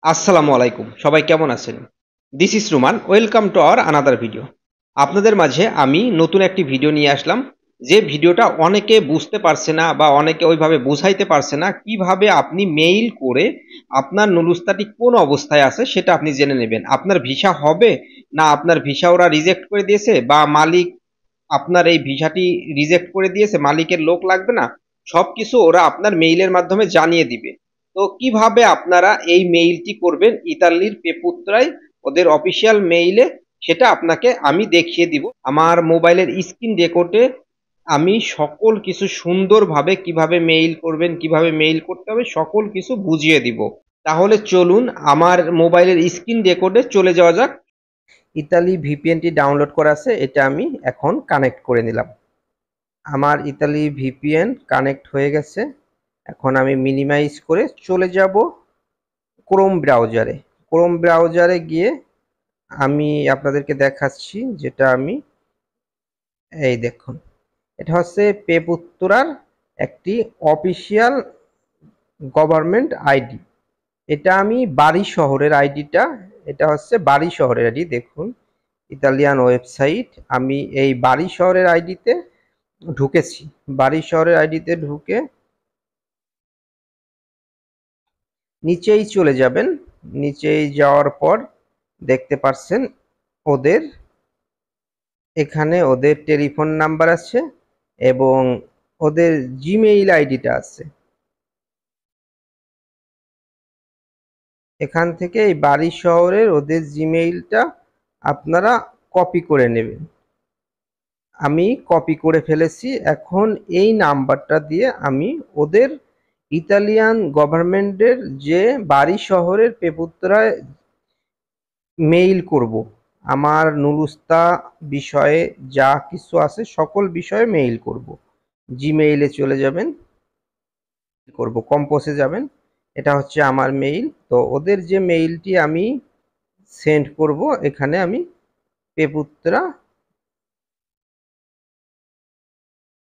আসসালামু আলাইকুম, সবাই কেমন আছেন? This is Ruman, welcome to our another video. আপনাদের মাঝে আমি নতুন একটি ভিডিও নিয়ে আসলাম। যে ভিডিওটা অনেকে বুঝতে পারছে না বা অনেকে ওইভাবে বুঝাইতে পারছে না, কিভাবে আপনি মেইল করে আপনার নুলুস্তাটি কোন অবস্থায় আছে সেটা আপনি জেনে নেবেন। আপনার ভিসা হবে না আপনার ভিসা ওরা রিজেক্ট করে দিয়েছে, বা মালিক আপনার এই ভিসাটি রিজেক্ট করে দিয়েছে, মালিকের লোক লাগবে না, সবকিছু ওরা আপনার মেইলের মাধ্যমে জানিয়ে দিবে। তো কিভাবে আপনারা এই মেইলটি করবেন ইতালির পেপুত্রায় ওদের অফিসিয়াল মেইলে, সেটা আপনাকে আমি দেখিয়ে দিব আমার মোবাইলের স্ক্রিন রেকর্ডে। আমি সকল কিছু সুন্দরভাবে কিভাবে মেইল করবেন, কিভাবে মেইল করতে হবে, সকল কিছু বুঝিয়ে দিব। তাহলে চলুন আমার মোবাইলের স্ক্রিন রেকর্ডে চলে যাওয়া যাক। ইতালি ভিপিএনটি ডাউনলোড করা আছে, এটা আমি এখন কানেক্ট করে নিলাম। আমার ইতালি ভিপিএন কানেক্ট হয়ে গেছে। এখন আমি মিনিমাইজ করে চলে যাব ক্রোম ব্রাউজারে। ক্রোম ব্রাউজারে গিয়ে আমি আপনাদেরকে দেখাচ্ছি, যেটা আমি এই দেখুন, এটা হচ্ছে পেপুত্তরার একটি অফিসিয়াল গভর্নমেন্ট আইডি। এটা আমি বাড়ি শহরের আইডিটা, এটা হচ্ছে বাড়ি শহরের আইডি। দেখুন ইতালিয়ান ওয়েবসাইট, আমি এই বাড়ি শহরের আইডিতে ঢুকেছি। বাড়ি শহরের আইডিতে ঢুকে নিচেই চলে যাবেন। নিচেই যাওয়ার পর দেখতে পাচ্ছেন ওদের এখানে ওদের টেলিফোন নাম্বার আছে এবং ওদের জিমেইল আইডিটা আছে। এখান থেকে এই বাড়ি শহরের ওদের জিমেইলটা আপনারা কপি করে নেবেন। আমি কপি করে ফেলেছি। এখন এই নাম্বারটা দিয়ে আমি ওদের ইতালিয়ান গভর্নমেন্টের যে বাড়ি শহরের পেপুত্রায় মেইল করব। আমার নুলুস্তা বিষয়ে যা কিছু আছে সকল বিষয়ে মেইল করব। জিমেইলে চলে যাবেন, করব কম্পোজে যাবেন। এটা হচ্ছে আমার মেইল। তো ওদের যে মেইলটি আমি সেন্ড করব, এখানে আমি পেপুত্রা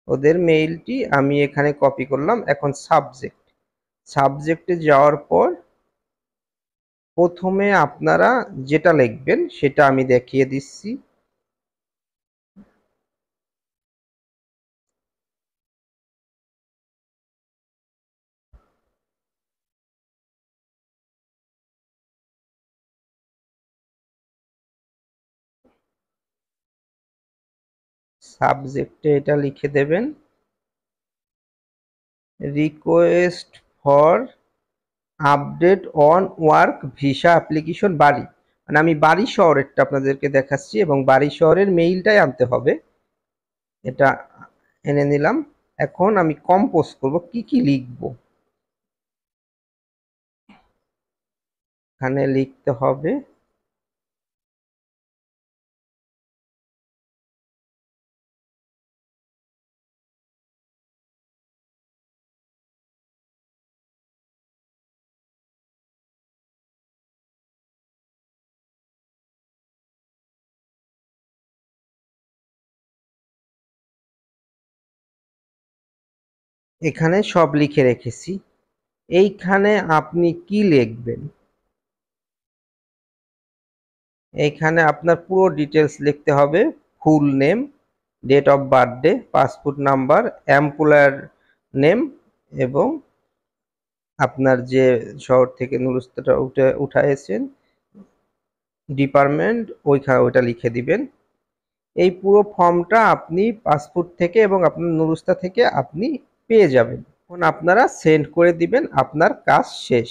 ওদের মেইলটি আমি এখানে কপি করলাম। এখন সাবজেক্টে যাওয়ার পর প্রথমে আপনারা যেটা লিখবেন সেটা আমি দেখিয়ে দিচ্ছি। সাবজেক্টে এটা লিখে দেবেন, request for update on work visa application বাড়ি। মানে আমি বাড়ি শহরেরটা আপনাদেরকে দেখাচ্ছি এবং বাড়ি শহরের মেইলটাই আনতে হবে। এটা এনে নিলাম। এখন আমি কম্পোজ করব, কি কি লিখবো এখানে লিখতে হবে। এখানে সব লিখে রেখেছি। এইখানে আপনি কি লিখবেন, এইখানে আপনার পুরো ডিটেলস লিখতে হবে। Full name, date of birthday, passport number, employer name এবং আপনার যে শহর থেকে নুলুস্তাটা উঠাইছেন ডিপার্টমেন্ট, ওইটা লিখে দিবেন। এই পুরো ফর্মটা আপনি পাসপোর্ট থেকে এবং আপনার নুলুস্তা থেকে আপনি পেয়ে যাবেন। এখন আপনারা সেন্ড করে দিবেন, আপনার কাজ শেষ।